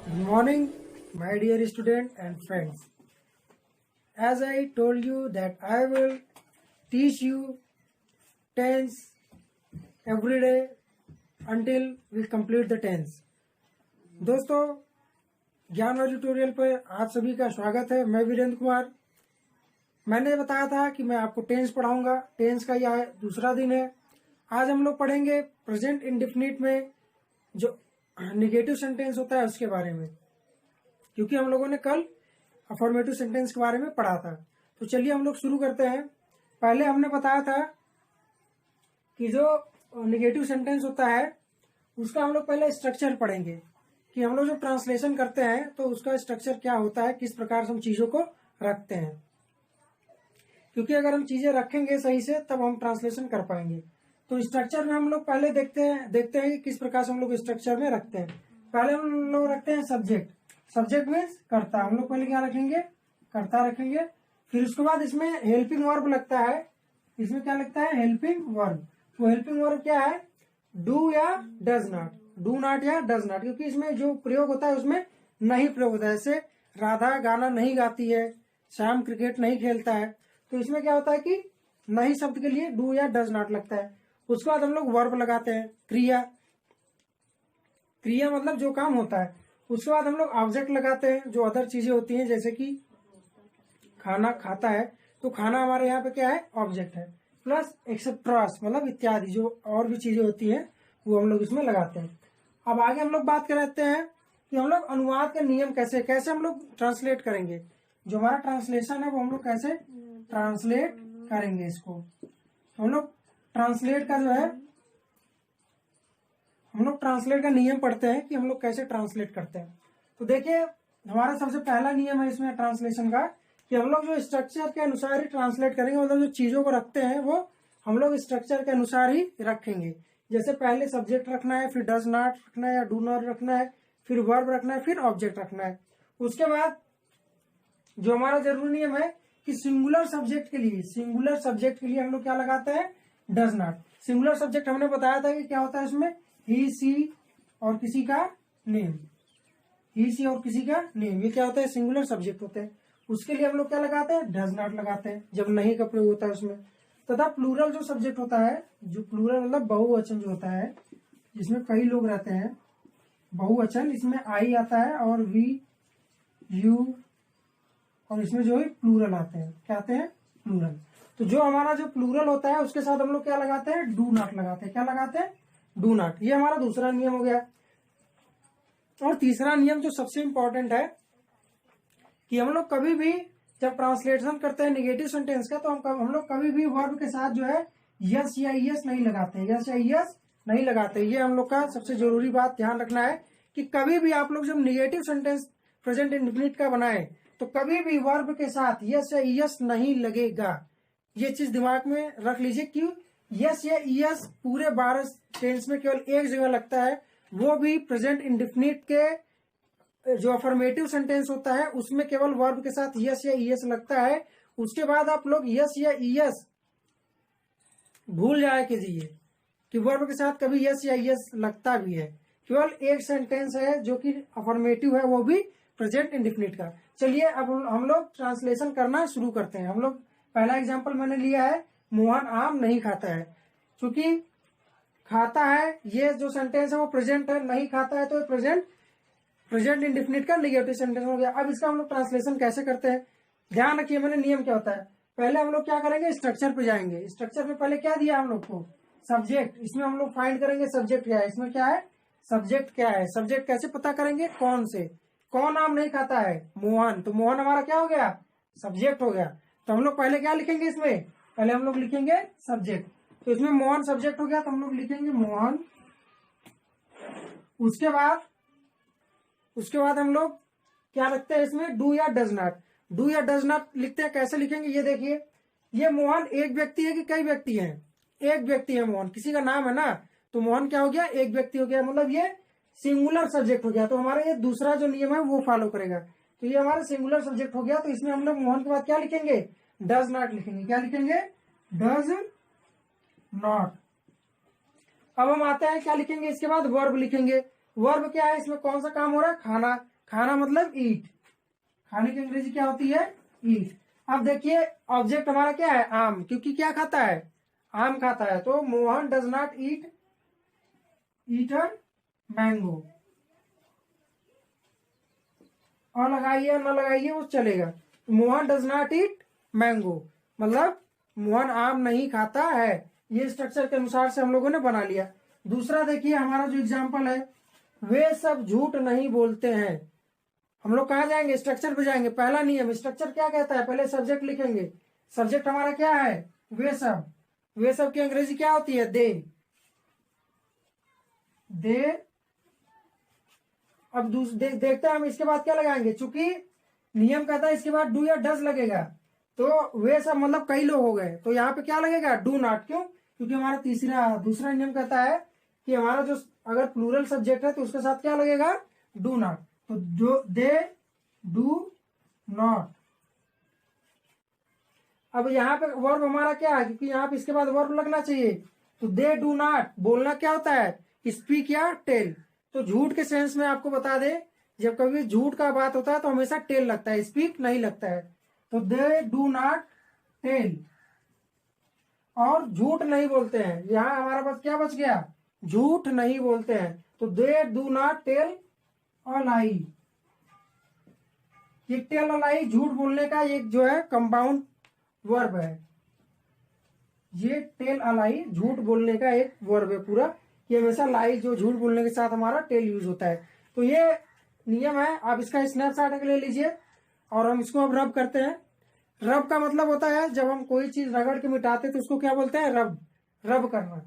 Good morning, my dear student and friends. As I told you that I will teach you tense every day until we complete the tense. दोस्तों, ज्ञान और tutorial पर आप सभी का स्वागत है। मैं वीरेंद्र कुमार। मैंने बताया था कि मैं आपको टेंस पढ़ाऊंगा। टेंस का यह दूसरा दिन है। आज हम लोग पढ़ेंगे प्रेजेंट इंडेफिनिट में जो नेगेटिव सेंटेंस होता है उसके बारे में, क्योंकि हम लोगों ने कल अफर्मेटिव सेंटेंस के बारे में पढ़ा था। तो चलिए हम लोग शुरू करते हैं। पहले हमने बताया था कि जो नेगेटिव सेंटेंस होता है उसका हम लोग पहले स्ट्रक्चर पढ़ेंगे, कि हम लोग जो ट्रांसलेशन करते हैं तो उसका स्ट्रक्चर क्या होता है, किस प्रकार से हम चीजों को रखते हैं। क्योंकि अगर हम चीजें रखेंगे सही से तब हम ट्रांसलेशन कर पाएंगे। तो स्ट्रक्चर में हम लोग पहले देखते हैं कि किस प्रकार से हम लोग स्ट्रक्चर में रखते हैं। पहले हम लोग रखते हैं सब्जेक्ट। सब्जेक्ट मीन्स कर्ता। हम लोग पहले क्या रखेंगे? कर्ता रखेंगे। फिर उसके बाद इसमें हेल्पिंग वर्ब लगता है। इसमें क्या लगता है? Helping verb. वो हेल्पिंग वर्ब क्या है? डू या डज नॉट, डू नॉट या डज नॉट। क्योंकि इसमें जो प्रयोग होता है उसमें नहीं प्रयोग होता है। जैसे राधा गाना नहीं गाती है, श्याम क्रिकेट नहीं खेलता है, तो इसमें क्या होता है कि नहीं शब्द के लिए डू या डज नॉट लगता है। उसके बाद हम लोग वर्ब लगाते हैं, क्रिया। क्रिया मतलब जो काम होता है। उसके बाद हम लोग ऑब्जेक्ट लगाते हैं, जो अदर चीजें होती हैं, जैसे कि खाना खाता है तो खाना हमारे यहाँ पे क्या है? ऑब्जेक्ट है। प्लस एक्सेट्रास मतलब इत्यादि जो और भी चीजें होती हैं वो हम लोग इसमें लगाते हैं। अब आगे हम लोग बात करते हैं कि हम लोग अनुवाद का नियम कैसे हम लोग ट्रांसलेट करेंगे। जो हमारा ट्रांसलेशन है वो हम लोग कैसे ट्रांसलेट करेंगे इसको। हम लोग ट्रांसलेट का जो है, हम लोग ट्रांसलेट का नियम पढ़ते हैं कि हम लोग कैसे ट्रांसलेट करते हैं। तो देखिए, हमारा सबसे पहला नियम है इसमें ट्रांसलेशन का कि हम लोग जो स्ट्रक्चर के अनुसार ही ट्रांसलेट करेंगे। मतलब जो चीजों को रखते हैं वो हम लोग स्ट्रक्चर के अनुसार ही रखेंगे। जैसे पहले सब्जेक्ट रखना है, फिर डज नॉट रखना है या डू नॉट रखना है, फिर वर्ब रखना है, फिर ऑब्जेक्ट रखना है। उसके बाद जो हमारा जरूरी नियम है कि सिंगुलर सब्जेक्ट के लिए हम लोग क्या लगाते हैं? Does not. सिंगुलर सब्जेक्ट हमने बताया था कि क्या होता है इसमें? ही, सी और किसी का नेम। ही, सी और किसी का नेम, ये क्या होता है? सिंगुलर सब्जेक्ट होते हैं। उसके लिए हम लोग क्या लगाते हैं? डज नॉट लगाते हैं जब नहीं का प्रयोग होता है उसमें। तथा प्लूरल जो सब्जेक्ट होता है, जो प्लूरल मतलब बहुवचन जो होता है, जिसमें कई लोग रहते हैं, बहुवचन, इसमें आई आता है और वी, यू, और इसमें जो है प्लूरल आते हैं। क्या आते हैं? प्लूरल। तो जो हमारा जो प्लूरल होता है उसके साथ हम लोग क्या लगाते हैं? डू नॉट लगाते हैं। क्या लगाते हैं? Do not. ये हमारा दूसरा नियम हो गया। और तीसरा नियम जो सबसे इंपॉर्टेंट है कि हम लोग कभी भी जब ट्रांसलेशन करते हैं नेगेटिव सेंटेंस का, तो हम लोग कभी भी वर्ब के साथ जो है यस या यस नहीं लगाते हैं। यस या यस नहीं लगाते। ये हम लोग का सबसे जरूरी बात ध्यान रखना है कि कभी भी आप लोग जब नेगेटिव सेंटेंस प्रेजेंट इंडेफिनिट का बनाए तो कभी भी वर्ब के साथ यस या यस नहीं लगेगा। ये चीज दिमाग में रख लीजिए कि यस या यस पूरे 12 टेंस में केवल एक जगह लगता है, वो भी प्रेजेंट इंडेफिनिट के जो अफर्मेटिव सेंटेंस होता है उसमें केवल वर्ब के साथ यस या यस लगता है। उसके बाद आप लोग यस या यस भूल जाया कीजिए कि वर्ब के साथ कभी यस या यस लगता भी है। केवल एक सेंटेंस है जो कि अफर्मेटिव है, वो भी प्रेजेंट इंडेफिनिट का। चलिए अब हम लोग ट्रांसलेशन करना शुरू करते हैं। हम लोग पहला एग्जांपल मैंने लिया है, मोहन आम नहीं खाता है। क्योंकि खाता है ये जो सेंटेंस है वो प्रेजेंट है, नहीं खाता है तो प्रेजेंट इंडेफिनिट का नेगेटिव सेंटेंस हो गया। अब इसका हम लोग ट्रांसलेशन कैसे करते हैं, ध्यान रखिए। मैंने नियम क्या होता है, पहले हम लोग क्या करेंगे? स्ट्रक्चर पे जाएंगे। स्ट्रक्चर में पहले क्या दिया हम लोग को? सब्जेक्ट। इसमें हम लोग फाइंड करेंगे सब्जेक्ट क्या है। इसमें क्या है? सब्जेक्ट क्या है। सब्जेक्ट कैसे पता करेंगे? कौन से? कौन आम नहीं खाता है? मोहन। तो मोहन हमारा क्या हो गया? सब्जेक्ट हो गया। तो हम लोग पहले क्या लिखेंगे इसमें? पहले हम लोग लिखेंगे सब्जेक्ट। तो इसमें मोहन सब्जेक्ट हो गया तो हम लोग लिखेंगे मोहन। उसके बाद हम लोग क्या रखते हैं इसमें? डू या डज नॉट। डू या डज नॉट लिखते हैं। कैसे लिखेंगे ये देखिए। ये मोहन एक व्यक्ति है कि कई व्यक्ति हैं? एक व्यक्ति है मोहन, किसी का नाम है ना, तो मोहन क्या हो गया? एक व्यक्ति हो गया, मतलब ये सिंगुलर सब्जेक्ट हो गया। तो हमारा ये दूसरा जो नियम है वो फॉलो करेगा। तो ये हमारा सिंगुलर सब्जेक्ट हो गया। तो इसमें हम लोग मोहन के बाद क्या लिखेंगे? डज नॉट लिखेंगे। क्या लिखेंगे? Does not. अब हम आते हैं क्या लिखेंगे इसके बाद? वर्ब लिखेंगे। वर्ब क्या है? इसमें कौन सा काम हो रहा है? खाना। खाना मतलब ईट, खाने की अंग्रेजी क्या होती है? ईट। अब देखिए ऑब्जेक्ट हमारा क्या है? आम, क्योंकि क्या खाता है? आम खाता है। तो Mohan does not eat a mango. और लगाइए न लगाइए वो चलेगा। Mohan does not eat mango मतलब मोहन आम नहीं खाता है। ये स्ट्रक्चर के अनुसार से हम लोगों ने बना लिया। दूसरा देखिए हमारा जो एग्जाम्पल है, वे सब झूठ नहीं बोलते हैं। हम लोग कहाँ जाएंगे? स्ट्रक्चर पे जाएंगे। पहला नियम, स्ट्रक्चर क्या कहता है? पहले सब्जेक्ट लिखेंगे। सब्जेक्ट हमारा क्या है? वे सब। वे सब की अंग्रेजी क्या होती है? दे। अब देखते हैं हम इसके बाद क्या लगाएंगे। चूंकि नियम कहता है इसके बाद डू या डज लगेगा, तो वे सब मतलब कई लोग हो गए, तो यहाँ पे क्या लगेगा? Do not. क्यों? क्योंकि हमारा दूसरा नियम कहता है कि हमारा जो अगर प्लूरल सब्जेक्ट है तो उसके साथ क्या लगेगा? Do not. तो जो दे डू नॉट। अब यहाँ पे वर्ब हमारा क्या है? क्योंकि यहाँ पे इसके बाद वर्ब लगना चाहिए। तो दे डू नॉट बोलना क्या होता है? स्पीक या टेल। तो झूठ के सेंस में आपको बता दे, जब कभी झूठ का बात होता है तो हमेशा टेल लगता है, स्पीक नहीं लगता है। तो दे डू नॉट टेल। और झूठ नहीं बोलते हैं, यहाँ हमारा पास क्या बच गया? झूठ नहीं बोलते हैं। तो they do not tell a lie. ये टेल अ लाई झूठ बोलने का एक जो है कंपाउंड वर्ब है। ये टेल अ लाई झूठ बोलने का एक वर्ब है पूरा। ये हमेशा लाई जो झूठ बोलने के साथ हमारा टेल यूज होता है। तो ये नियम है, आप इसका स्नैपशॉट ले लीजिए और हम इसको अब रब करते हैं। रब का मतलब होता है जब हम कोई चीज रगड़ के मिटाते तो उसको क्या बोलते हैं? रब। रब करना।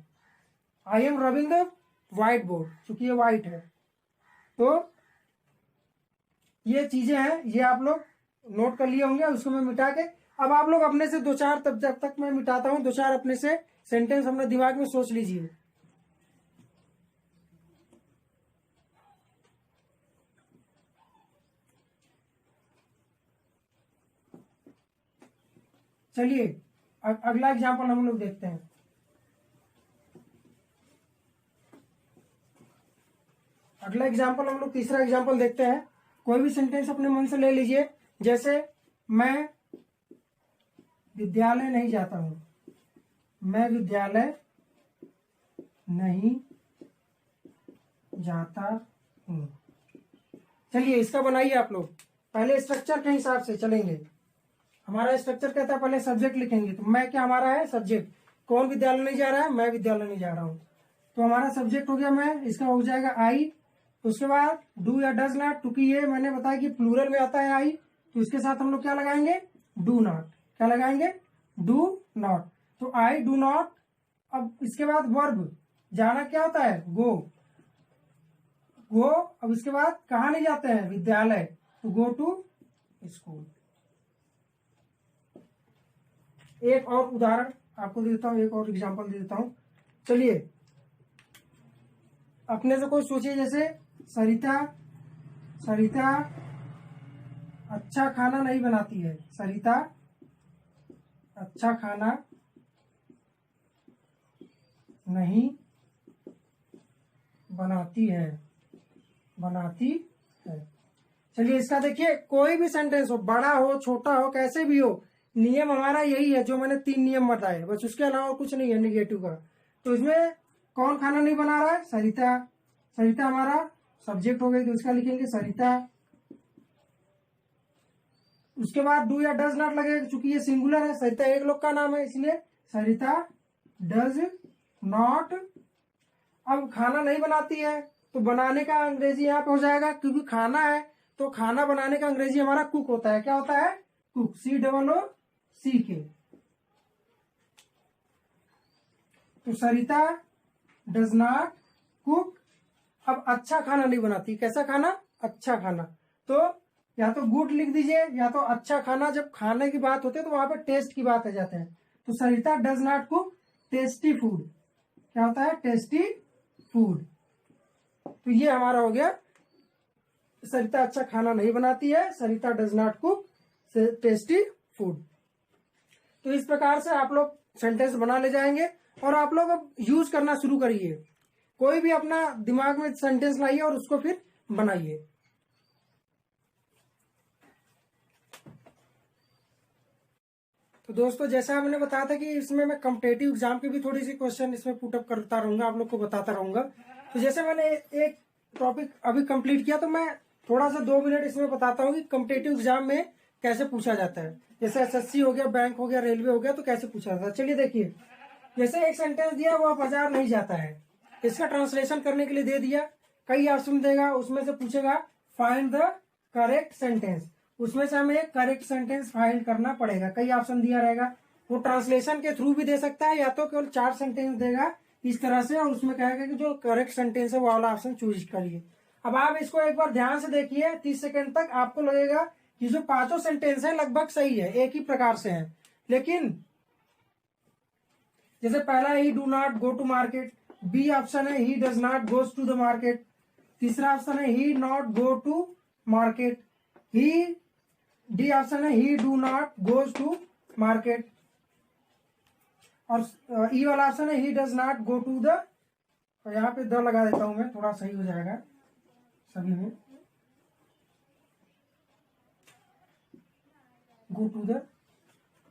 I am rubbing the white board, क्योंकि ये व्हाइट है। तो ये चीजें हैं, ये आप लोग नोट कर लिए होंगे। उसको मैं मिटा के अब आप लोग अपने से दो चार, तब जब तक मैं मिटाता हूं, दो चार अपने से सेंटेंस अपने दिमाग में सोच लीजिए। चलिए अगला एग्जाम्पल हम लोग देखते हैं। अगला एग्जाम्पल हम लोग तीसरा एग्जाम्पल देखते हैं। कोई भी सेंटेंस अपने मन से ले लीजिए। जैसे मैं विद्यालय नहीं जाता हूं। मैं विद्यालय नहीं जाता हूं। चलिए इसका बनाइए आप लोग। पहले स्ट्रक्चर के हिसाब से चलेंगे। हमारा स्ट्रक्चर कहता है पहले सब्जेक्ट लिखेंगे। तो मैं क्या हमारा है? सब्जेक्ट। कौन विद्यालय नहीं जा रहा है? मैं विद्यालय नहीं जा रहा हूं। तो हमारा सब्जेक्ट हो गया मैं, इसका हो जाएगा आई। उसके बाद डू या डज नॉट, क्योंकि ये मैंने बताया कि प्लूरल में आता है आई, तो इसके साथ हम लोग क्या लगाएंगे? Do not. क्या लगाएंगे? Do not. तो आई डू नॉट। अब इसके बाद वर्ब, जाना क्या होता है? गो। गो। अब इसके बाद कहाँ नहीं जाते हैं? विद्यालय। तो गो टू स्कूल। एक और उदाहरण आपको दे देता हूं, एक और एग्जांपल दे देता हूं। चलिए अपने से कोई सोचिए। जैसे सरिता अच्छा खाना नहीं बनाती है। सरिता अच्छा खाना नहीं बनाती है। चलिए इसका देखिए, कोई भी सेंटेंस हो, बड़ा हो छोटा हो कैसे भी हो, नियम हमारा यही है जो मैंने 3 नियम बताए, बस उसके अलावा कुछ नहीं है निगेटिव का। तो इसमें कौन खाना नहीं बना रहा है? सरिता। सरिता हमारा सब्जेक्ट हो गई, तो इसका लिखेंगे सरिता। उसके बाद डू या डज नॉट लगेगा, चूंकि ये सिंगुलर है, सरिता एक लोग का नाम है, इसलिए सरिता डज नॉट। अब खाना नहीं बनाती है, तो बनाने का अंग्रेजी यहाँ पे हो जाएगा, क्योंकि खाना है तो खाना बनाने का अंग्रेजी हमारा कुक होता है। क्या होता है? कुक। COOK। तो सरिता डज नॉट कुक। अब अच्छा खाना नहीं बनाती। कैसा खाना? अच्छा खाना। तो या तो गुड लिख दीजिए या तो अच्छा खाना। जब खाने की बात होती है तो वहां पे टेस्ट की बात आ जाता है। तो Sarita does not cook tasty food. क्या होता है? Tasty food. तो ये हमारा हो गया, सरिता अच्छा खाना नहीं बनाती है, Sarita does not cook tasty food. तो इस प्रकार से आप लोग सेंटेंस बना ले जाएंगे और आप लोग अब यूज करना शुरू करिए। कोई भी अपना दिमाग में सेंटेंस लाइए और उसको फिर बनाइए। तो दोस्तों जैसा मैंने बताया था कि इसमें मैं कॉम्पिटेटिव एग्जाम के भी थोड़ी सी क्वेश्चन इसमें पुटअप करता रहूंगा, आप लोग को बताता रहूंगा। तो जैसे मैंने एक टॉपिक अभी कंप्लीट किया, तो मैं थोड़ा सा 2 मिनट इसमें बताता हूँ कि कॉम्पिटेटिव एग्जाम में कैसे पूछा जाता है। जैसे एसएससी हो गया, बैंक हो गया, रेलवे हो गया, तो कैसे पूछा जाता है। चलिए देखिए, जैसे एक सेंटेंस दिया वो बाजार नहीं जाता है, इसका ट्रांसलेशन करने के लिए दे दिया, कई ऑप्शन देगा, उसमें से पूछेगा फाइंड द करेक्ट सेंटेंस, उसमें से हमें एक करेक्ट सेंटेंस फाइंड करना पड़ेगा। कई ऑप्शन दिया रहेगा, वो ट्रांसलेशन के थ्रू भी दे सकता है या तो केवल 4 सेंटेंस देगा इस तरह से, और उसमें कहेगा कि जो करेक्ट सेंटेंस है वो वाला ऑप्शन चूज करिए। अब आप इसको एक बार ध्यान से देखिए, 30 सेकंड तक आपको लगेगा कि जो 5 सेंटेंस है लगभग सही है, एक ही प्रकार से है। लेकिन जैसे पहला he do not go to market, B option है he does not goes to the market, तीसरा ऑप्शन है he not go to market, ही डी ऑप्शन है he do not goes to market, और ई वाला ऑप्शन है he does not go to the, और यहाँ पे द लगा देता हूं मैं, थोड़ा सही हो जाएगा सभी में, गो टू द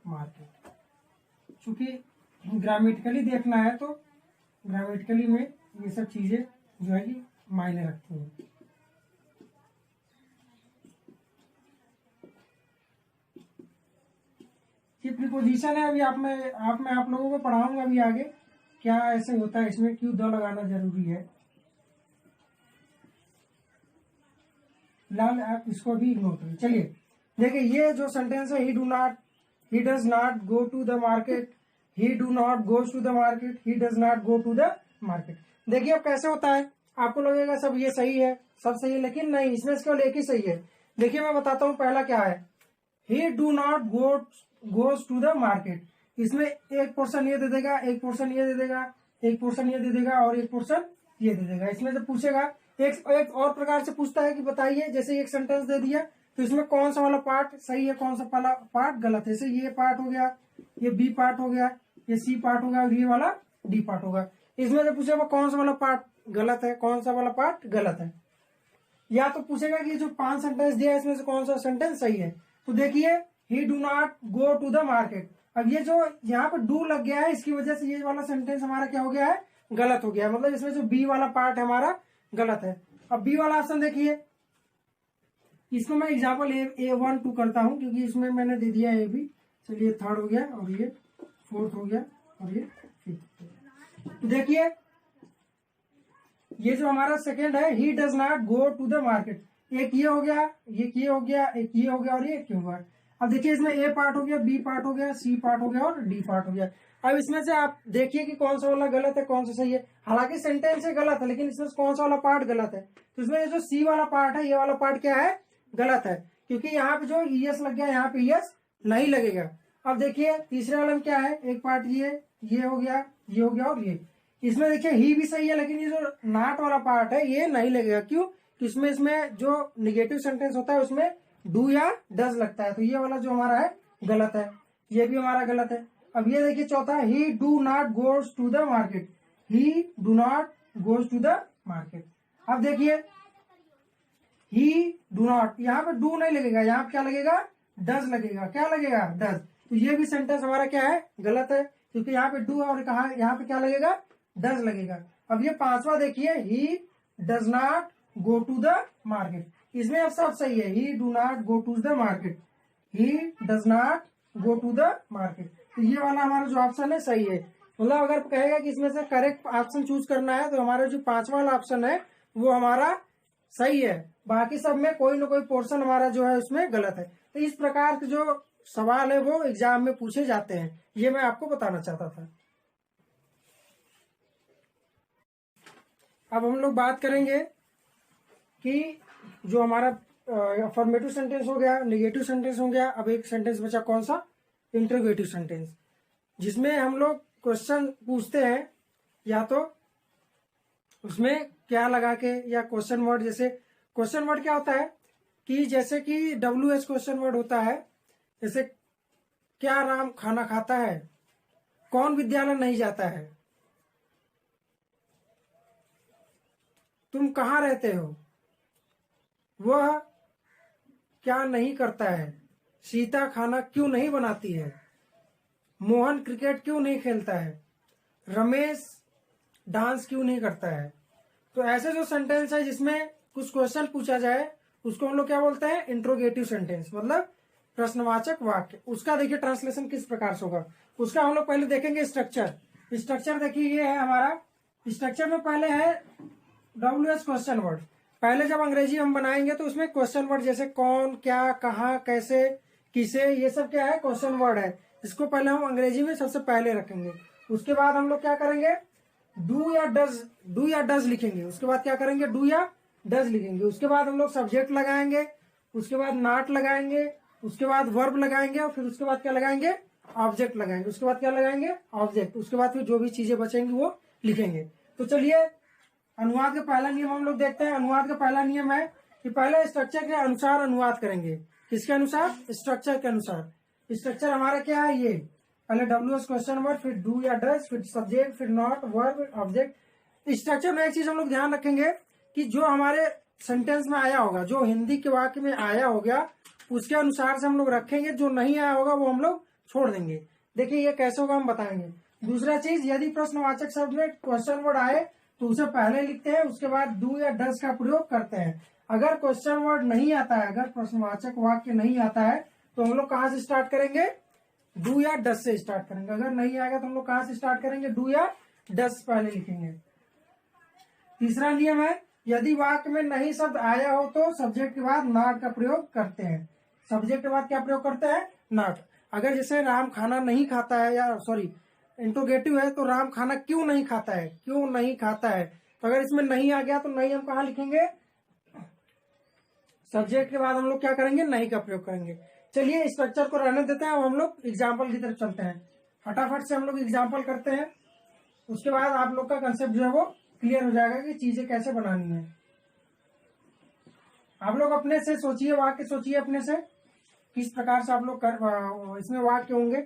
मार्केट। चूंकि ग्रामेटिकली देखना है तो ग्रामेटिकली में ये सब चीजें जो है कि मायने रखती हैं। ये प्रीपोजिशन है, अभी आप लोगों को पढ़ाऊंगा अभी आगे क्या ऐसे होता है, इसमें क्यों द लगाना जरूरी है। फिलहाल आप इसको भी इग्नोर करिए। चलिए देखिए, ये जो सेंटेंस है, he do not, he does not go to the market, he do not goes to the market, he does not go to the market. देखिए अब कैसे होता है, आपको लगेगा सब ये सही है, सब सही है, लेकिन नहीं, इसमें केवल एक ही सही है। देखिए मैं बताता हूँ, पहला क्या है, he do not goes to the market. इसमें एक पोर्शन ये दे देगा, एक पोर्शन ये दे देगा, एक पोर्शन ये दे देगा, और एक पोर्शन ये दे देगा। इसमें से पूछेगा, एक और प्रकार से पूछता है कि बताइए, जैसे एक सेंटेंस दे दिया तो इसमें कौन सा वाला पार्ट सही है, कौन सा वाला पार्ट गलत है। जैसे ये पार्ट हो गया, ये बी पार्ट हो गया, ये सी पार्ट हो गया, और ये वाला डी पार्ट होगा। इसमें से पूछेगा कौन सा वाला पार्ट गलत है, कौन सा वाला पार्ट गलत है। या तो पूछेगा कि जो 5 सेंटेंस दिया है इसमें से कौन सा सेंटेंस सही है। तो देखिए, he do not go to the market, अब ये जो यहाँ पे डू लग गया है, इसकी वजह से ये वाला सेंटेंस हमारा क्या हो गया है, गलत हो गया। मतलब इसमें जो बी वाला पार्ट है हमारा गलत है। अब बी वाला ऑप्शन देखिए, इसको मैं एग्जाम्पल A1 2 करता हूं, क्योंकि इसमें मैंने दे दिया ए बी। चलिए थर्ड हो गया, और ये फोर्थ हो गया, और ये फिफ्थ। तो देखिए, ये जो हमारा सेकेंड है, he does not go to the market, एक ये हो गया, एक ये हो गया, एक ये हो गया, और ये क्यों हुआ। अब देखिए, इसमें ए पार्ट हो गया, बी पार्ट हो गया, सी पार्ट हो गया, और डी पार्ट हो गया। अब इसमें से आप देखिए कि कौन सा वाला गलत है, कौन सा सही है। हालांकि सेंटेंस है गलत है, लेकिन इसमें कौन सा वाला पार्ट गलत है। तो इसमें जो सी वाला पार्ट है, ये वाला पार्ट क्या है, गलत है, क्योंकि यहाँ पे जो ईएस लग गया, यहाँ पे ईएस नहीं लगेगा। अब देखिए तीसरे वाले में क्या है, एक पार्ट ये हो गया, ये हो गया, और ये। इसमें देखिए ही भी सही है, लेकिन ये जो नॉट वाला पार्ट है ये नहीं लगेगा। क्यों? तो इसमें जो निगेटिव सेंटेंस होता है उसमें डू या डज लगता है, तो ये वाला जो हमारा है गलत है, ये भी हमारा गलत है। अब ये देखिए चौथा, he do not goes to the market, he do not goes to the market. अब देखिए, ही डू नॉट, यहाँ पे डू नहीं लगेगा, यहाँ पे क्या लगेगा, डज लगेगा। क्या लगेगा, डज। तो ये भी सेंटेंस हमारा क्या है, गलत है, क्योंकि यहाँ पे डू और कहा, यहाँ पे क्या लगेगा, डज लगेगा। अब ये पांचवा देखिए, he does not go to the market, इसमें अब सब सही है, he do not go to the market, he does not go to the market. तो ये वाला हमारा जो ऑप्शन है सही है। मतलब अगर कहेगा कि इसमें से करेक्ट ऑप्शन चूज करना है, तो हमारा जो पांचवा वाला ऑप्शन है वो हमारा सही है, बाकी सब में कोई ना कोई पोर्शन हमारा जो है उसमें गलत है। तो इस प्रकार के जो सवाल है वो एग्जाम में पूछे जाते हैं, ये मैं आपको बताना चाहता था। अब हम लोग बात करेंगे कि जो हमारा अफर्मेटिव सेंटेंस हो गया, नेगेटिव सेंटेंस हो गया, अब एक सेंटेंस बचा कौन सा, इंटरोगेटिव सेंटेंस, जिसमें हम लोग क्वेश्चन पूछते हैं, या तो उसमें क्या लगा के, या क्वेश्चन वर्ड। जैसे क्वेश्चन वर्ड क्या होता है कि जैसे कि WH क्वेश्चन वर्ड होता है, जैसे क्या राम खाना खाता है, कौन विद्यालय नहीं जाता है, तुम कहाँ रहते हो, वह क्या नहीं करता है, सीता खाना क्यों नहीं बनाती है। मोहन क्रिकेट क्यों नहीं खेलता है, रमेश डांस क्यों नहीं करता है। तो ऐसे जो सेंटेंस है जिसमें कुछ क्वेश्चन पूछा जाए उसको हम लोग क्या बोलते हैं, इंट्रोगेटिव सेंटेंस, मतलब प्रश्नवाचक वाक्य। उसका देखिए ट्रांसलेशन किस प्रकार से होगा, उसका हम लोग पहले देखेंगे स्ट्रक्चर। स्ट्रक्चर देखिए ये है हमारा, स्ट्रक्चर में पहले है WH क्वेश्चन वर्ड। पहले जब अंग्रेजी हम बनाएंगे तो उसमें क्वेश्चन वर्ड जैसे कौन, क्या, कहाँ, कैसे, किसे, ये सब क्या है, क्वेश्चन वर्ड है। इसको पहले हम अंग्रेजी में सबसे पहले रखेंगे। उसके बाद हम लोग क्या करेंगे, डू या डज लिखेंगे। उसके बाद क्या करेंगे, डू या डज लिखेंगे। उसके बाद हम लोग सब्जेक्ट लगाएंगे, उसके बाद नॉट लगाएंगे, उसके बाद वर्ब लगाएंगे, और फिर उसके बाद क्या लगाएंगे, ऑब्जेक्ट लगाएंगे। उसके बाद क्या लगाएंगे, ऑब्जेक्ट। उसके बाद फिर जो भी चीजें बचेंगी वो लिखेंगे। तो चलिए अनुवाद का पहला नियम हम लोग देखते हैं। अनुवाद का पहला नियम है कि पहले स्ट्रक्चर के अनुसार अनुवाद करेंगे। किसके अनुसार, स्ट्रक्चर के अनुसार। स्ट्रक्चर हमारा क्या है, ये पहले WH क्वेश्चन वर्ड, फिर डू या डज, फिर सब्जेक्ट, फिर नॉट, वर्ब, ऑब्जेक्ट। स्ट्रक्चर में एक चीज हम लोग ध्यान रखेंगे कि जो हमारे सेंटेंस में आया होगा, जो हिंदी के वाक्य में आया होगा उसके अनुसार से हम लोग रखेंगे। जो नहीं आया होगा वो हम लोग छोड़ देंगे। देखिए ये कैसे होगा हम बताएंगे। दूसरा चीज, यदि प्रश्नवाचक शब्द में क्वेश्चन वर्ड आए तो उसे पहले लिखते हैं, उसके बाद डू या डज का प्रयोग करते हैं। अगर क्वेश्चन वर्ड नहीं आता है, अगर प्रश्नवाचक वाक्य नहीं आता है तो हम लोग कहाँ से स्टार्ट करेंगे, डू या डज से स्टार्ट करेंगे। अगर नहीं आएगा तो हम लोग कहाँ से स्टार्ट करेंगे, डू या डज पहले लिखेंगे। तीसरा नियम है, यदि वाक्य में नहीं शब्द आया हो तो सब्जेक्ट के बाद नॉट का प्रयोग करते हैं। सब्जेक्ट के बाद क्या प्रयोग करते हैं, नॉट। अगर जैसे राम खाना नहीं खाता है, या सॉरी इंट्रोगेटिव है, तो राम खाना क्यों नहीं खाता है, क्यों नहीं खाता है। तो अगर इसमें नहीं आ गया तो नहीं हम कहाँ लिखेंगे, सब्जेक्ट के बाद हम लोग क्या करेंगे, नहीं का प्रयोग करेंगे। चलिए स्ट्रक्चर को रहने देते हैं, अब हम लोग एग्जाम्पल की तरफ चलते हैं। फटाफट से हम लोग एग्जाम्पल करते हैं, उसके बाद आप लोग का कंसेप्ट जो है वो क्लियर हो जाएगा कि चीजें कैसे बनानी है। आप लोग अपने से सोचिए, वाक्य सोचिए अपने से किस प्रकार से आप लोग इसमें वाक्य होंगे।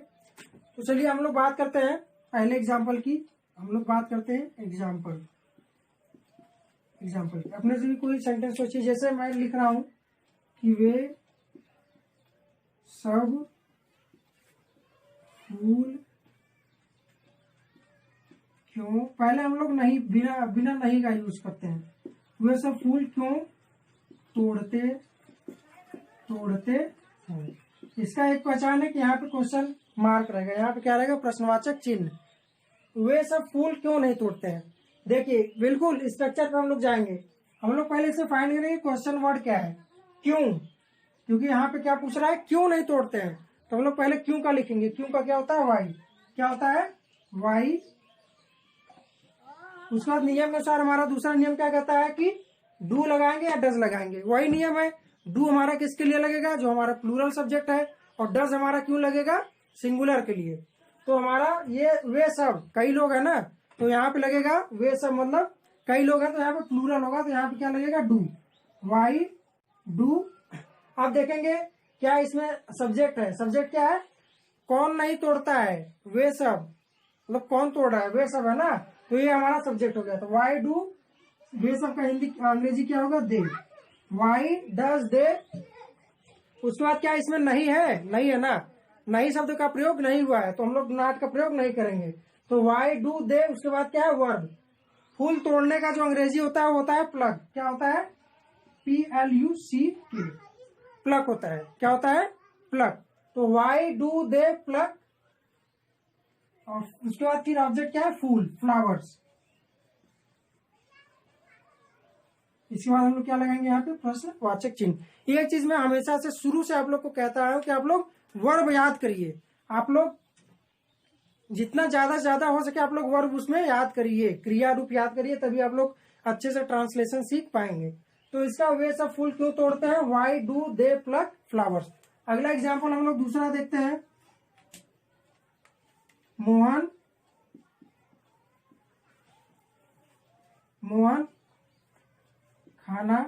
तो चलिए हम लोग बात करते हैं पहले एग्जाम्पल की। हम लोग बात करते हैं एग्जाम्पल अपने से भी कोई सेंटेंस सोचिए। जैसे मैं लिख रहा हूं कि वे सब फूल क्यों, पहले हम लोग नहीं, बिना नहीं का यूज करते हैं। वे सब फूल क्यों तोड़ते हैं। इसका एक पहचान है कि यहाँ पे क्वेश्चन मार्क रहेगा, यहाँ पे क्या रहेगा, प्रश्नवाचक चिन्ह। वे सब फूल क्यों नहीं तोड़ते हैं। देखिए बिल्कुल स्ट्रक्चर पे हम लोग जाएंगे। हम लोग पहले इसे फाइंड करेंगे क्वेश्चन वर्ड क्या है, क्यों, क्योंकि यहाँ पे क्या पूछ रहा है, क्यों नहीं तोड़ते हैं। तो हम लोग पहले क्यों का लिखेंगे। क्यों का क्या होता है, वाई। क्या होता है, वाई। उसके बाद नियम के अनुसार हमारा दूसरा नियम क्या कहता है कि डू लगाएंगे या डज लगाएंगे। वही नियम है, डू हमारा किसके लिए लगेगा, जो हमारा प्लूरल सब्जेक्ट है, और डज हमारा क्यों लगेगा, सिंगुलर के लिए। तो हमारा ये वे सब, कई लोग है ना, तो यहाँ पे लगेगा वे सब, मतलब कई लोग हैं तो यहाँ पे प्लूरल होगा, तो यहाँ पे क्या लगेगा, डू, वाई डू। अब देखेंगे क्या इसमें सब्जेक्ट है। सब्जेक्ट क्या है, कौन नहीं तोड़ता है, वे सब, मतलब कौन तोड़ रहा है, वे सब है ना, तो ये हमारा सब्जेक्ट हो गया। तो वाई डू, वे सब का हिंदी अंग्रेजी क्या होगा, दे, वाई डज दे। उसके बाद क्या इसमें नहीं है, नहीं है ना, नहीं शब्द का प्रयोग नहीं हुआ है, तो हम लोग नॉट का प्रयोग नहीं करेंगे। तो वाई डू दे, उसके बाद क्या है, वर्ब। फूल तोड़ने का जो अंग्रेजी होता है वो होता है प्लग। क्या होता है, PLUCK, प्लग होता है। क्या होता है, प्लग। तो वाई डू दे प्लग, और उसके बाद फिर ऑब्जेक्ट क्या है, फूल, फ्लावर्स। इसके बाद हम लोग क्या लगाएंगे यहाँ पे, प्रश्नवाचक चिन्ह। एक चीज मैं हमेशा से शुरू से आप लोग को कहता हूं कि आप लोग वर्ब याद करिए। आप लोग जितना ज्यादा से ज्यादा हो सके आप लोग वर्ब उसमें याद करिए, क्रिया रूप याद करिए, तभी आप लोग अच्छे से ट्रांसलेशन सीख पाएंगे। तो इसका वे सब फूल क्यों तोड़ते हैं, why do they plug flowers. अगला एग्जाम्पल हम लोग दूसरा देखते हैं। मोहन खाना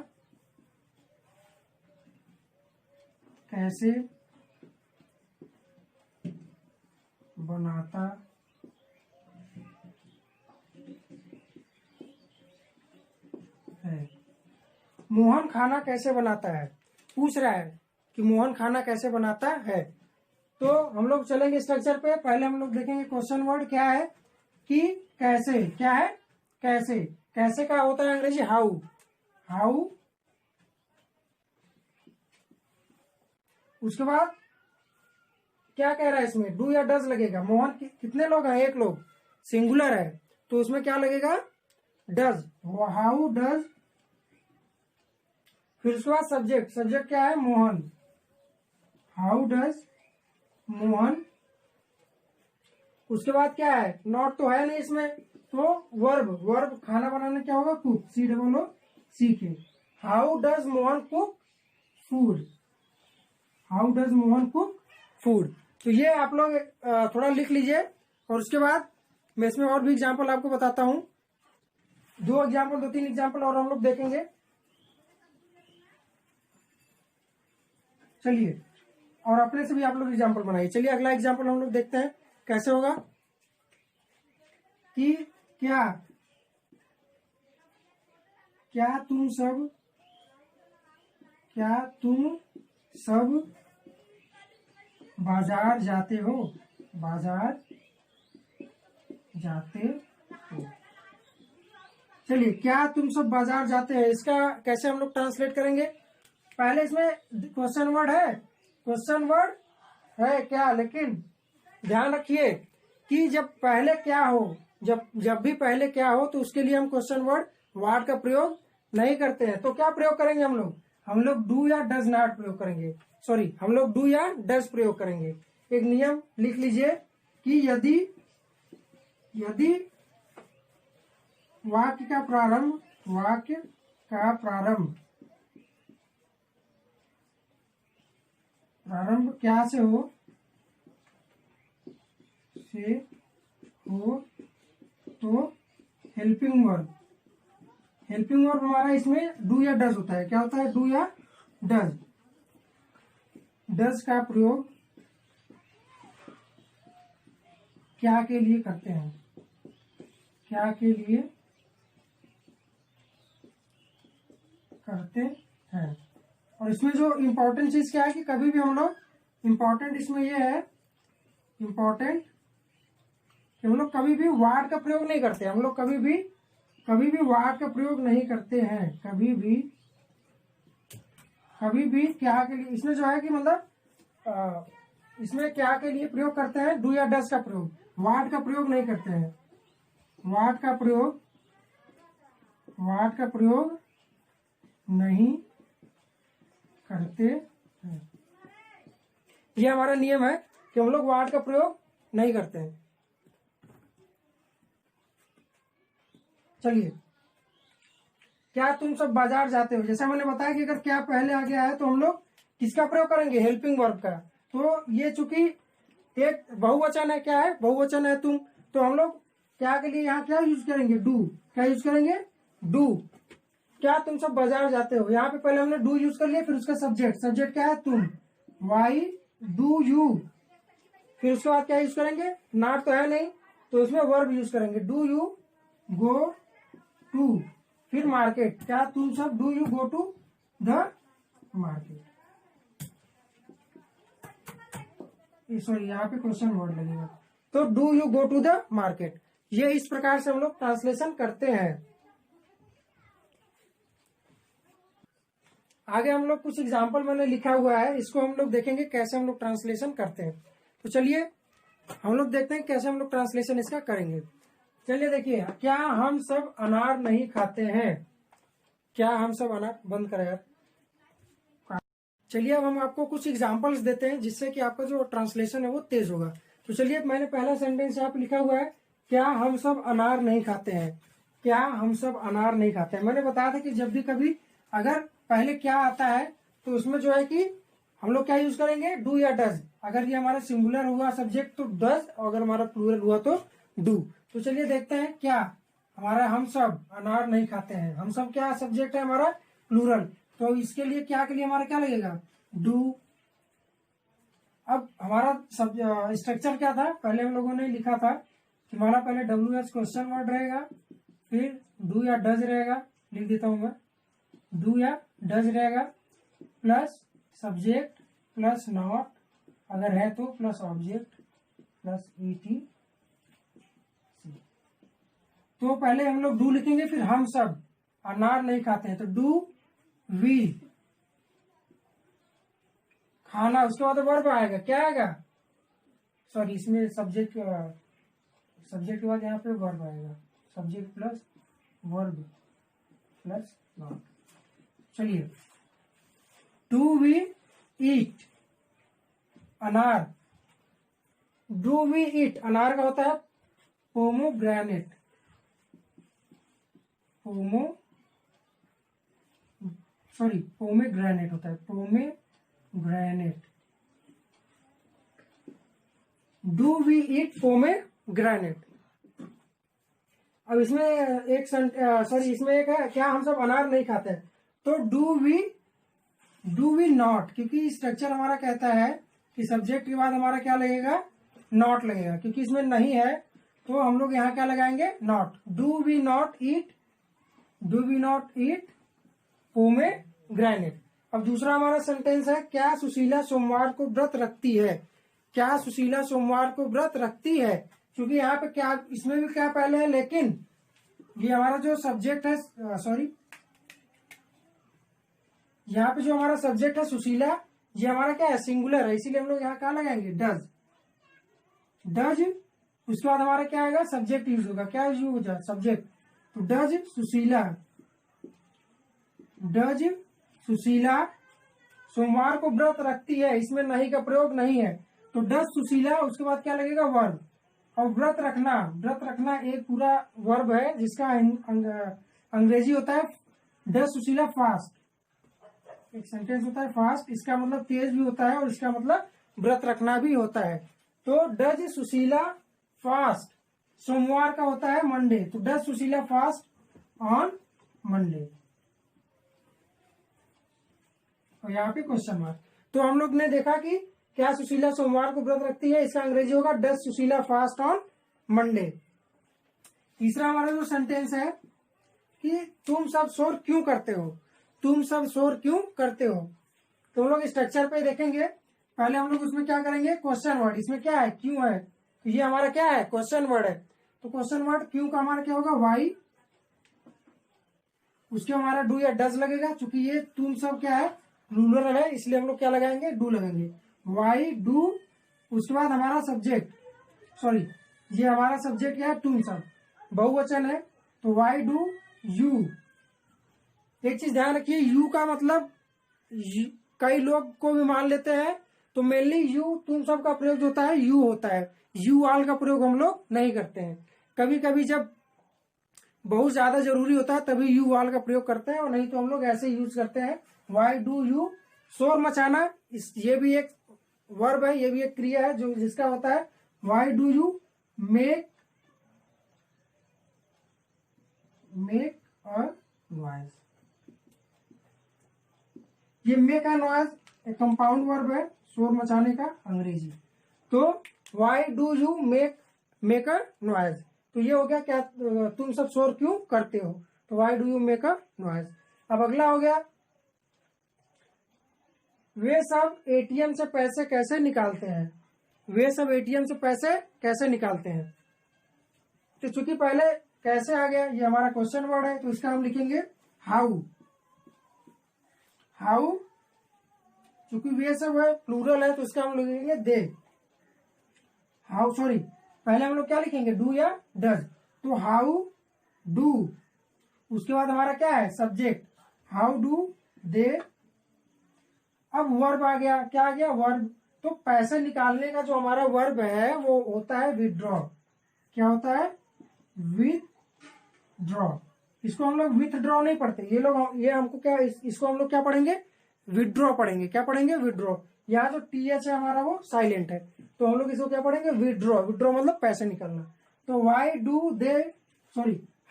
कैसे बनाता है। मोहन खाना कैसे बनाता है, पूछ रहा है कि मोहन खाना कैसे बनाता है। तो हम लोग चलेंगे स्ट्रक्चर पे। पहले हम लोग देखेंगे क्वेश्चन वर्ड क्या है कि कैसे, क्या है कैसे। कैसे का होता है अंग्रेजी हाउ। हाउ, उसके बाद क्या कह रहा है इसमें, डू या डज लगेगा। मोहन कितने लोग हैं, एक लोग, सिंगुलर है, तो उसमें क्या लगेगा, डज। How does. फिर उसके बाद सब्जेक्ट, सब्जेक्ट क्या है, मोहन। How does Mohan. उसके बाद क्या है, नॉट तो है नहीं इसमें, तो वर्ब, वर्ब खाना बनाने क्या होगा, cook, COOK। How does Mohan cook food. How does Mohan cook food. तो ये आप लोग थोड़ा लिख लीजिए। और उसके बाद मैं इसमें और भी एग्जाम्पल आपको बताता हूं, दो तीन एग्जाम्पल और हम लोग देखेंगे। चलिए, और अपने से भी आप लोग एग्जाम्पल बनाइए। चलिए अगला एग्जाम्पल हम लोग देखते हैं कैसे होगा कि क्या, क्या तुम सब बाजार जाते हो, बाजार जाते हो। चलिए, क्या तुम सब बाजार जाते हैं, इसका कैसे हम लोग ट्रांसलेट करेंगे। पहले इसमें क्वेश्चन वर्ड है, क्वेश्चन वर्ड है क्या, लेकिन ध्यान रखिए कि जब पहले क्या हो, जब भी पहले क्या हो, तो उसके लिए हम क्वेश्चन वर्ड का प्रयोग नहीं करते हैं। तो क्या प्रयोग करेंगे हम लोग डू या डज नॉट प्रयोग करेंगे, सॉरी, हम लोग डू या डज प्रयोग करेंगे। एक नियम लिख लीजिए कि यदि वाक्य का प्रारंभ क्या से हो, तो हेल्पिंग वर्ब हमारा इसमें डू या डज होता है। क्या होता है, डू या डज। डज का प्रयोग क्या के लिए करते हैं, क्या के लिए करते हैं। और इसमें जो इम्पोर्टेंट चीज क्या है कि कभी भी हम लोग, इम्पोर्टेंट इसमें ये है, इम्पोर्टेंट कि हम लोग कभी भी वार्ड का प्रयोग नहीं करते। हम लोग कभी भी वार्ड का प्रयोग नहीं करते हैं, कभी भी क्या के लिए। इसमें जो है कि मतलब इसमें क्या के लिए प्रयोग करते हैं, डू या डज का प्रयोग, वार्ड का प्रयोग नहीं करते हैं। वार्ड का प्रयोग नहीं करते हैं। ये हमारा नियम है कि हम लोग वार्ड का प्रयोग नहीं करते हैं। चलिए, क्या तुम सब बाजार जाते हो, जैसा मैंने बताया कि अगर क्या पहले आ गया है तो हम लोग किसका प्रयोग करेंगे, हेल्पिंग वर्ब का। तो ये चूंकि एक बहुवचन है, क्या है, बहुवचन है तुम, तो हम लोग क्या के लिए यहाँ क्या यूज करेंगे, डू। क्या यूज करेंगे, डू। क्या तुम सब बाजार जाते हो, यहाँ पे पहले हमने डू यूज कर लिया, फिर उसका सब्जेक्ट क्या है, तुम, वाई डू यू। फिर उसके बाद क्या यूज करेंगे, नॉट तो है नहीं, तो इसमें वर्ब यूज करेंगे, डू यू गो टू। फिर मार्केट, क्या तुम सब do you go to the market. Sorry, यहाँ पे क्वेश्चन वर्ड लगेगा, तो do you go to the market. ये इस प्रकार से हम लोग ट्रांसलेशन करते हैं। आगे हम लोग कुछ एग्जाम्पल मैंने लिखा हुआ है, इसको हम लोग देखेंगे कैसे हम लोग ट्रांसलेशन करते हैं। तो चलिए हम लोग देखते हैं कैसे हम लोग ट्रांसलेशन इसका करेंगे। चलिए देखिए, क्या हम सब अनार नहीं खाते हैं, क्या हम सब अनार, बंद करें यार। चलिए अब हम आपको कुछ एग्जांपल्स देते हैं जिससे कि आपका जो ट्रांसलेशन है वो तेज होगा। तो चलिए, मैंने पहला सेंटेंस यहाँ पे लिखा हुआ है, क्या हम सब अनार नहीं खाते हैं, क्या हम सब अनार नहीं खाते हैं। मैंने बताया था कि जब भी कभी अगर पहले क्या आता है तो उसमें जो है कि हम लोग क्या यूज करेंगे, डू या डज। अगर ये हमारा सिंगुलर हुआ सब्जेक्ट तो डज, और अगर हमारा प्लूरल हुआ तो डू। तो चलिए देखते हैं, क्या हमारा हम सब अनार नहीं खाते हैं, हम सब क्या सब्जेक्ट है हमारा, प्लूरल, तो इसके लिए क्या के लिए हमारा क्या लगेगा, डू। अब हमारा सब स्ट्रक्चर क्या था, पहले हम लोगों ने लिखा था कि हमारा पहले WH क्वेश्चन वर्ड रहेगा, फिर डू या डज रहेगा, लिख देता हूं मैं, डू या डज रहेगा, प्लस सब्जेक्ट प्लस नॉट अगर है तो प्लस ऑब्जेक्ट प्लस ET। तो पहले हम लोग डू लिखेंगे, फिर हम सब अनार नहीं खाते हैं तो डू वी खाना, उसके बाद वर्ब आएगा, क्या आएगा, सॉरी इसमें सब्जेक्ट के बाद यहाँ पे वर्ब आएगा, subject plus verb plus not. चलिए, डू वी ईट अनार, डू वी ईट अनार का होता है पोमोग्रेनेट, पोमेग्रेनेट होता है, pomegranate. Do we eat pomegranate. अब इसमें इसमें एक है, क्या हम सब अनार नहीं खाते, तो डू वी नॉट, क्योंकि स्ट्रक्चर हमारा कहता है कि सब्जेक्ट के बाद हमारा क्या लगेगा, नॉट लगेगा, क्योंकि इसमें नहीं है तो हम लोग यहाँ क्या लगाएंगे, not. Do we not eat pomegranate. अब दूसरा हमारा सेंटेंस है, क्या सुशीला सोमवार को व्रत रखती है, क्या सुशीला सोमवार को व्रत रखती है, क्योंकि यहाँ पे क्या, इसमें भी क्या पहले है, लेकिन ये हमारा जो सब्जेक्ट है, यहाँ पे जो हमारा सब्जेक्ट है सुशीला, ये हमारा क्या है, सिंगुलर है, इसीलिए हम लोग यहाँ क्या लगाएंगे, डज। उसके बाद हमारा क्या आएगा, सब्जेक्ट यूज होगा, क्या यूज होगा, सब्जेक्ट। तो डज सुशीला सोमवार को व्रत रखती है, इसमें नहीं का प्रयोग नहीं है, तो डज सुशीला, उसके बाद क्या लगेगा, वर्ब। और व्रत रखना एक पूरा वर्ब है, जिसका अंग्रेजी होता है डज सुशीला फास्ट, एक सेंटेंस होता है फास्ट, इसका मतलब तेज भी होता है और इसका मतलब व्रत रखना भी होता है। तो डज सुशीला फास्ट सोमवार का होता है मंडे, तो does Sushila fast on Monday. और यहाँ पे क्वेश्चन मार्क। तो हम लोग ने देखा कि क्या सुशीला सोमवार को व्रत रखती है, इसका अंग्रेजी होगा does Sushila fast on Monday. तीसरा हमारा जो सेंटेंस है कि तुम सब शोर क्यों करते हो, तुम सब शोर क्यों करते हो, तो हम लोग स्ट्रक्चर पे देखेंगे। पहले हम लोग उसमें क्या करेंगे, क्वेश्चन वर्ड, इसमें क्या है, क्यों है, तो ये हमारा क्या है, क्वेश्चन वर्ड है, तो क्वेश्चन वर्ड क्यों का हमारा क्या होगा, वाई। उसके हमारा डू या डज लगेगा, क्योंकि ये तुम सब क्या है, प्लूरल है, इसलिए हम लोग क्या लगाएंगे, डू लगेंगे, वाई डू। उसके बाद हमारा सब्जेक्ट, ये हमारा सब्जेक्ट क्या है, तुम सब, बहुवचन है, तो वाई डू यू। एक चीज ध्यान रखिए, यू का मतलब कई लोग को भी मान लेते हैं, तो मेनली यू तुम सब का प्रयोग होता है, यू होता है, यू आल का प्रयोग हम लोग नहीं करते हैं। कभी कभी जब बहुत ज्यादा जरूरी होता है तभी यू आल का प्रयोग करते हैं, और नहीं तो हम लोग ऐसे यूज करते हैं, वाई डू यू। शोर मचाना, ये भी एक वर्ब है, ये भी एक क्रिया है जो जिसका होता है why do you make a noise. ये मेक अ नॉइज एक कंपाउंड वर्ब है, शोर मचाने का अंग्रेजी। तो why do you make a noise, तो ये हो गया क्या, तुम सब शोर क्यों करते हो, तो why do you make a noise. अब अगला हो गया, वे सब एटीएम से पैसे कैसे निकालते हैं, वे सब एटीएम से पैसे कैसे निकालते हैं। तो चूंकि पहले कैसे आ गया, ये हमारा क्वेश्चन वर्ड है, तो इसका हम लिखेंगे हाउ। चूंकि वे सब है प्लूरल है, तो इसका हम लिखेंगे दे। पहले हम लोग क्या लिखेंगे, डू या डज, तो हाउ डू। उसके बाद हमारा क्या है, सब्जेक्ट, हाउ डू दे। अब वर्ब आ गया, क्या आ गया, वर्ब। तो पैसे निकालने का जो हमारा वर्ब है वो होता है विथड्रॉ। क्या होता है, विथड्रॉ। इसको हम लोग विथड्रॉ नहीं पढ़ते, ये हमको क्या, इसको हम लोग क्या पढ़ेंगे, विथड्रॉ पढ़ेंगे। क्या पढ़ेंगे, विथड्रॉ। यहाँ जो TH है हमारा वो साइलेंट है, तो हम लोग इसको क्या पढ़ेंगे, विथड्रॉ। विथड्रॉ मतलब पैसे निकालना। तो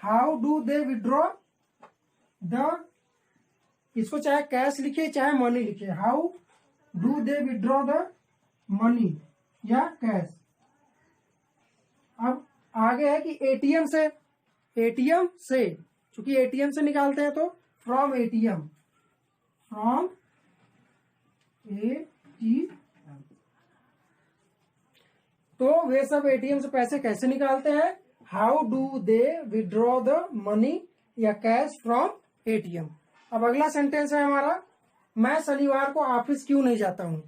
how do they withdraw the, इसको चाहे कैश लिखे चाहे मनी लिखे, how do they withdraw the money या कैश। अब आगे है कि एटीएम से, चूंकि एटीएम से निकालते हैं तो फ्रॉम एटीएम, तो वे सब एटीएम से पैसे कैसे निकालते हैं? How do they withdraw the money या कैश फ्रॉम एटीएम। अब अगला सेंटेंस है हमारा, मैं शनिवार को ऑफिस क्यों नहीं जाता हूं।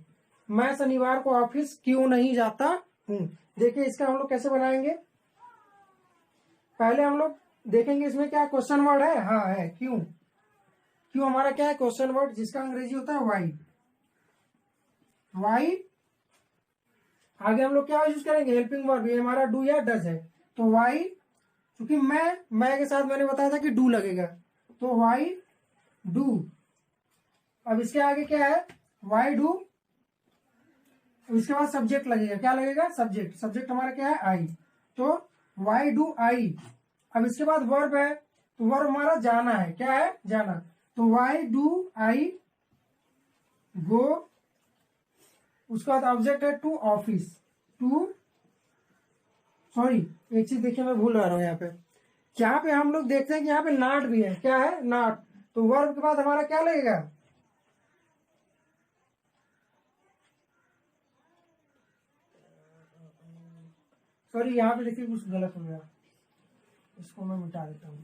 मैं शनिवार को ऑफिस क्यों नहीं जाता हूं। देखिए इसका हम लोग कैसे बनाएंगे। पहले हम लोग देखेंगे इसमें क्या क्वेश्चन वर्ड है। हाँ है, क्यों। क्यों हमारा क्या है? क्वेश्चन वर्ड, जिसका अंग्रेजी होता है वाई। वाई आगे हम लोग क्या यूज करेंगे? Helping verb. ये हमारा डू या डज है, तो वाई, क्योंकि मैं के साथ मैंने बताया था कि डू लगेगा, तो वाई डू। अब इसके आगे क्या है? Why do. अब इसके बाद सब्जेक्ट लगेगा। क्या लगेगा? सब्जेक्ट। सब्जेक्ट हमारा क्या है? आई। तो वाई डू आई। अब इसके बाद वर्ब है, तो वर्ब हमारा जाना है। क्या है? जाना। तो वाई डू आई गो। उसके बाद ऑब्जेक्ट है टू ऑफिस। टू, सॉरी एक चीज देखिए मैं भूल रहा हूं यहाँ पे। यहाँ पे हम लोग देखते हैं कि यहाँ पे नॉट भी है। क्या है? नॉट। तो वर्ब के बाद हमारा क्या लगेगा? सॉरी यहाँ पे देखिए कुछ गलत हो गया, इसको मैं मिटा देता हूँ।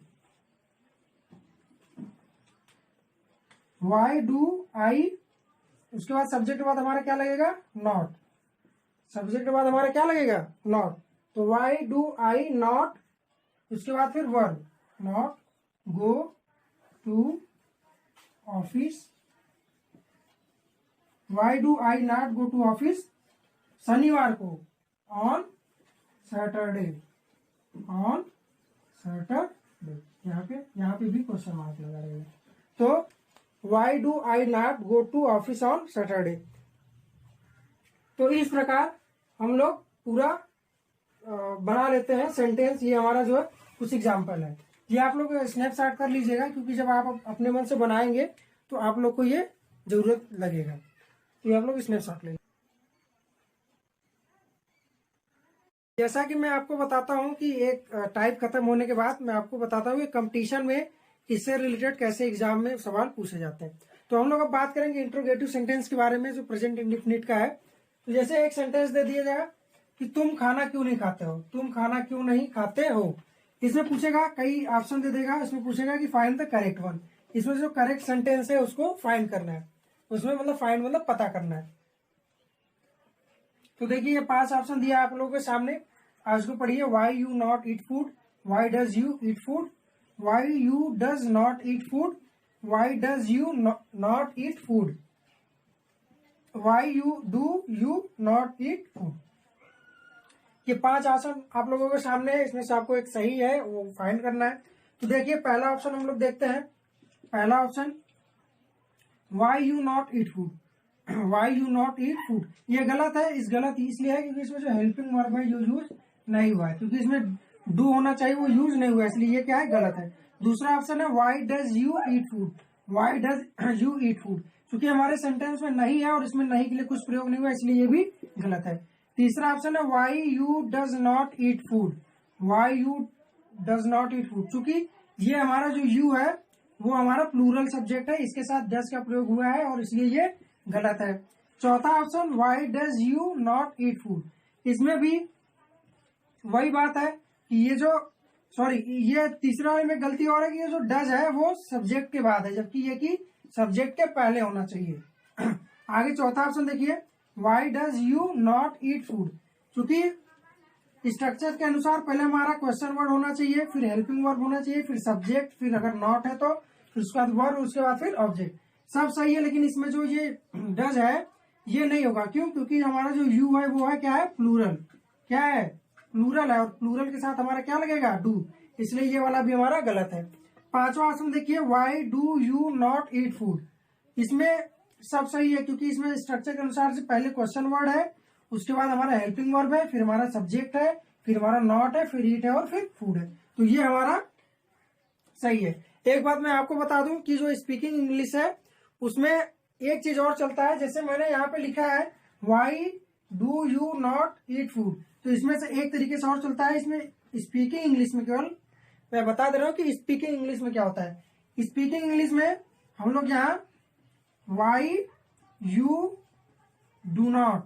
वाई डू आई, उसके बाद सब्जेक्ट के बाद हमारा क्या लगेगा? नॉट। सब्जेक्ट के बाद हमारा क्या लगेगा? नॉट। तो वाई डू आई नॉट, उसके बाद फिर verb, not go to office. Why do I not go to office शनिवार को, ऑन सैटरडे। ऑन सैटरडे, यहाँ पे भी क्वेश्चन मार्क लगा रहेगा। तो why do I not go to office on Saturday. तो इस प्रकार हम लोग पूरा बना लेते हैं सेंटेंस। ये हमारा जो है कुछ एग्जाम्पल है। ये आप लोग स्नैपशॉट कर लीजिएगा, क्योंकि जब आप अपने मन से बनाएंगे तो आप लोग को ये जरूरत लगेगा। तो ये आप लोग स्नैपशॉट ले। जैसा कि मैं आपको बताता हूं कि एक टाइप खत्म होने के बाद मैं आपको बताता हूँ कि कंपटीशन में इससे रिलेटेड कैसे एग्जाम में सवाल पूछे जाते हैं। तो हम लोग अब बात करेंगे इंट्रोगेटिव सेंटेंस के बारे में, जो प्रेजेंट इंडेफिनिट का है। तो जैसे एक सेंटेंस दे दिया जाएगा कि तुम खाना क्यों नहीं खाते हो। तुम खाना क्यों नहीं खाते हो। इसमें पूछेगा, कई ऑप्शन दे देगा, इसमें पूछेगा कि फाइंड द करेक्ट वन। इसमें जो करेक्ट सेंटेंस है उसको फाइंड करना है। उसमें मतलब फाइंड मतलब पता करना है। तो देखिए ये 5 ऑप्शन दिया आप लोगों के सामने, आज को पढ़िए। Why you not eat food, why does you eat food, why you does not eat food, why does you not eat food, why you not eat food. ये 5 ऑप्शन आप लोगों के सामने है, इसमें से आपको एक सही है वो फाइंड करना है। तो देखिए पहला ऑप्शन हम लोग देखते हैं। पहला option, why you not eat food. Why you not eat food, ये गलत है। इस गलत इसलिए है क्योंकि इसमें जो हेल्पिंग वर्ब है यूज नहीं हुआ है, क्योंकि इसमें डू होना चाहिए, वो यूज नहीं हुआ है, इसलिए ये क्या है? गलत है। दूसरा ऑप्शन है why does you eat food. Why does you eat food, क्योंकि हमारे सेंटेंस में नहीं है और इसमें नहीं के लिए कुछ प्रयोग नहीं हुआ, इसलिए ये भी गलत है। तीसरा ऑप्शन है why you does not eat food. Why you does not eat food, क्योंकि ये हमारा जो यू है वो हमारा प्लूरल सब्जेक्ट है, इसके साथ डज का प्रयोग हुआ है और इसलिए ये गलत है। चौथा option, why does you not eat food, इसमें भी वही बात है कि ये जो, सॉरी ये तीसरा वाले में गलती और है कि ये जो डज है वो सब्जेक्ट के बाद है, जबकि ये कि सब्जेक्ट के पहले होना चाहिए। आगे चौथा ऑप्शन देखिए, why does you not eat food, क्योंकि स्ट्रक्चर के अनुसार पहले हमारा क्वेश्चन वर्ड होना चाहिए, फिर हेल्पिंग वर्ब होना चाहिए, फिर सब्जेक्ट, फिर अगर नॉट है तो फिर उसके बाद वर्ब, उसके बाद फिर ऑब्जेक्ट। सब सही है, लेकिन इसमें जो ये डज है ये नहीं होगा। क्यों? क्योंकि हमारा जो यू है वो है क्या है? प्लूरल। क्या है? प्लूरल है, और प्लूरल के साथ हमारा क्या लगेगा? डू, इसलिए ये वाला भी हमारा गलत है। पांचवा ऑप्शन देखिए, why do you not eat food, इसमें सब सही है, क्योंकि इसमें स्ट्रक्चर के अनुसार से पहले क्वेश्चन वर्ड है, उसके बाद हमारा हेल्पिंग वर्ब है, फिर हमारा सब्जेक्ट है, फिर हमारा नॉट है, फिर ईट है और फिर फूड है। तो ये हमारा सही है। एक बात मैं आपको बता दूं कि जो स्पीकिंग इंग्लिश है उसमें एक चीज और चलता है। जैसे मैंने यहाँ पे लिखा है why do you not eat food, तो इसमें से एक तरीके से और चलता है। इसमें स्पीकिंग इंग्लिश में, केवल मैं बता दे रहा हूँ कि स्पीकिंग इंग्लिश में क्या होता है। स्पीकिंग इंग्लिश में हम लोग यहाँ why you do not,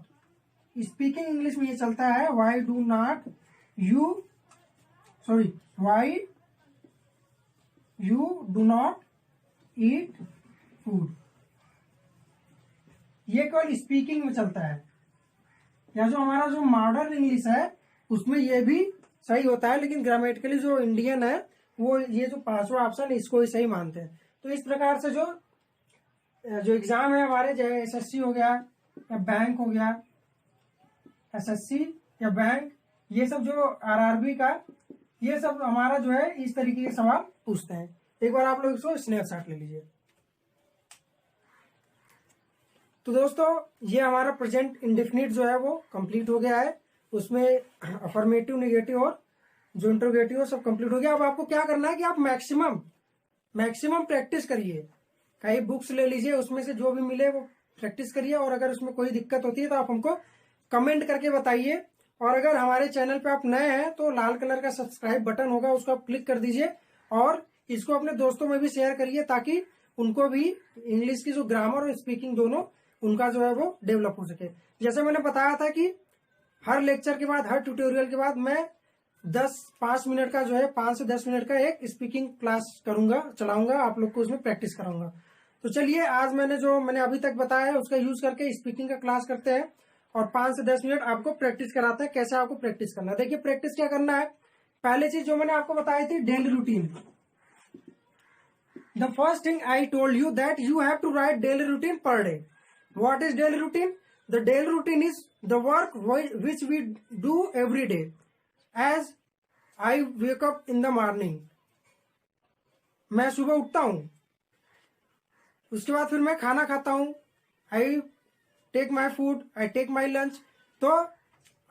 speaking English में ये चलता है why you do not eat food. ये केवल स्पीकिंग में चलता है, या जो हमारा जो मॉडर्न इंग्लिश है उसमें ये भी सही होता है, लेकिन ग्रामेटिकली जो इंडियन है वो ये जो पांचवा ऑप्शन इसको ही सही मानते हैं। तो इस प्रकार से जो एग्जाम है हमारे, चाहे एसएससी हो गया या बैंक हो गया, एसएससी या बैंक, ये सब जो आरआरबी का, ये सब हमारा जो है इस तरीके के सवाल पूछते हैं। एक बार आप लोग इसको स्नैपशॉट ले लीजिए। तो दोस्तों ये हमारा प्रेजेंट इंडेफिनिट जो है वो कंप्लीट हो गया है, उसमें अफर्मेटिव, नेगेटिव और जो इंटरोगेटिव सब कंप्लीट हो गया। अब आपको क्या करना है कि आप मैक्सिमम प्रैक्टिस करिए, कई बुक्स ले लीजिए, उसमें से जो भी मिले वो प्रैक्टिस करिए, और अगर उसमें कोई दिक्कत होती है तो आप हमको कमेंट करके बताइए। और अगर हमारे चैनल पे आप नए हैं तो लाल कलर का सब्सक्राइब बटन होगा, उसको आप क्लिक कर दीजिए, और इसको अपने दोस्तों में भी शेयर करिए ताकि उनको भी इंग्लिश की जो ग्रामर और स्पीकिंग दोनों उनका जो है वो डेवलप हो सके। जैसे मैंने बताया था कि हर लेक्चर के बाद, हर ट्यूटोरियल के बाद मैं 5 मिनट का जो है 5 से 10 मिनट का एक स्पीकिंग क्लास चलाऊंगा, आप लोग को उसमें प्रैक्टिस कराऊंगा। तो चलिए आज मैंने अभी तक बताया है उसका यूज करके स्पीकिंग का क्लास करते हैं, और 5 से 10 मिनट आपको प्रैक्टिस कराते हैं। कैसे आपको प्रैक्टिस करना है, देखिए प्रैक्टिस क्या करना है। पहले चीज जो मैंने आपको बताई थी, daily routine. The first thing I told you that you have to write daily routine per day. What is daily routine? The daily routine is the work which we do every day. As I wake up in the morning, मैं सुबह उठता हूं, उसके बाद फिर मैं खाना खाता हूं, I take my food, I take my lunch. तो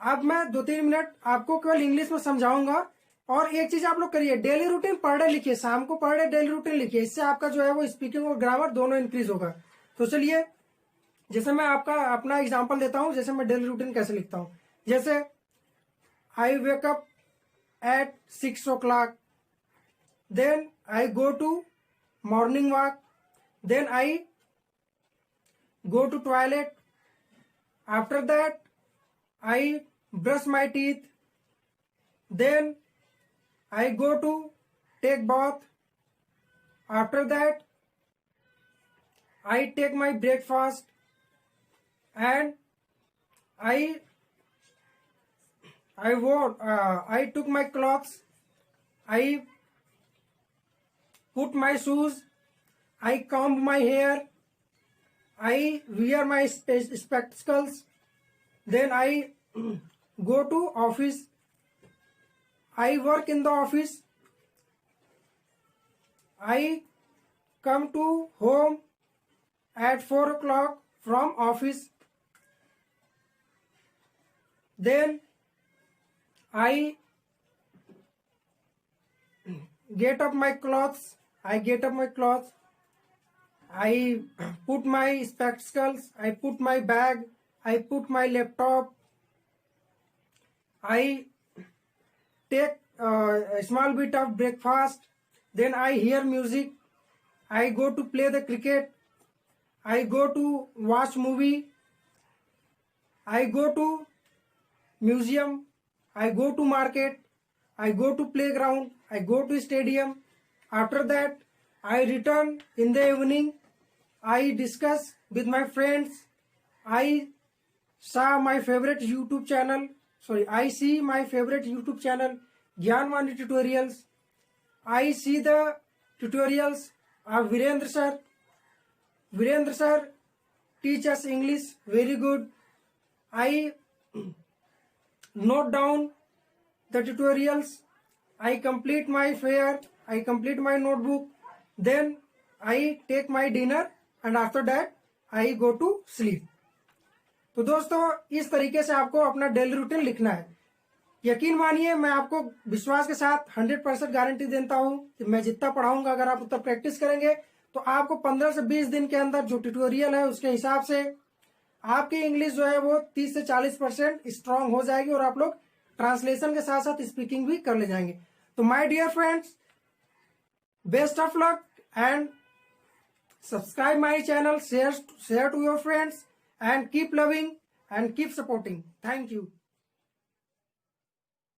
अब मैं 2-3 मिनट आपको केवल इंग्लिश में समझाऊंगा, और एक चीज आप लोग करिए, डेली रूटीन पर डे लिखिए, शाम को पर डे डेली रूटीन लिखिए, इससे आपका जो है वो स्पीकिंग और ग्रामर दोनों इंक्रीज होगा। तो चलिए, जैसे मैं आपका अपना एग्जांपल देता हूं, जैसे मैं डेली रूटीन कैसे लिखता हूं। जैसे I wake up at 6 o'clock, then I go to morning walk, then I go to toilet, after that I brush my teeth, then I go to take bath, after that I take my breakfast, and I took my clothes, I put my shoes, I comb my hair, I wear my spectacles, then I go to office, I work in the office, I come to home at 4 o'clock from office, then I get up my clothes, I put my spectacles, I put my bag, I put my laptop, I take a small bit of breakfast, then I hear music, I go to play the cricket, I go to watch movie, I go to museum, I go to market, I go to playground, I go to stadium. After that I return in the evening, I discuss with my friends, I saw my favorite YouTube channel, I see my favorite YouTube channel, Gyanwani Tutorials. I see the tutorials of Virendra sir. Virendra sir teach us English very good. I note down the tutorials, I complete my fair, I complete my notebook, then I take my dinner, and after that I go to sleep. तो दोस्तों इस तरीके से आपको अपना daily routine लिखना है। यकीन मानिए, मैं आपको विश्वास के साथ 100% गारंटी देता हूं कि मैं जितना पढ़ाऊंगा, अगर आप उतना प्रैक्टिस करेंगे तो आपको 15 से 20 दिन के अंदर जो ट्यूटोरियल है उसके हिसाब से आपकी इंग्लिश जो है वो 30 से 40% स्ट्रांग हो जाएगी, और आप लोग ट्रांसलेशन के साथ साथ स्पीकिंग भी कर ले जाएंगे। तो my dear friends, best of luck, and subscribe my channel, share to your friends, and keep loving and keep supporting. Thank you.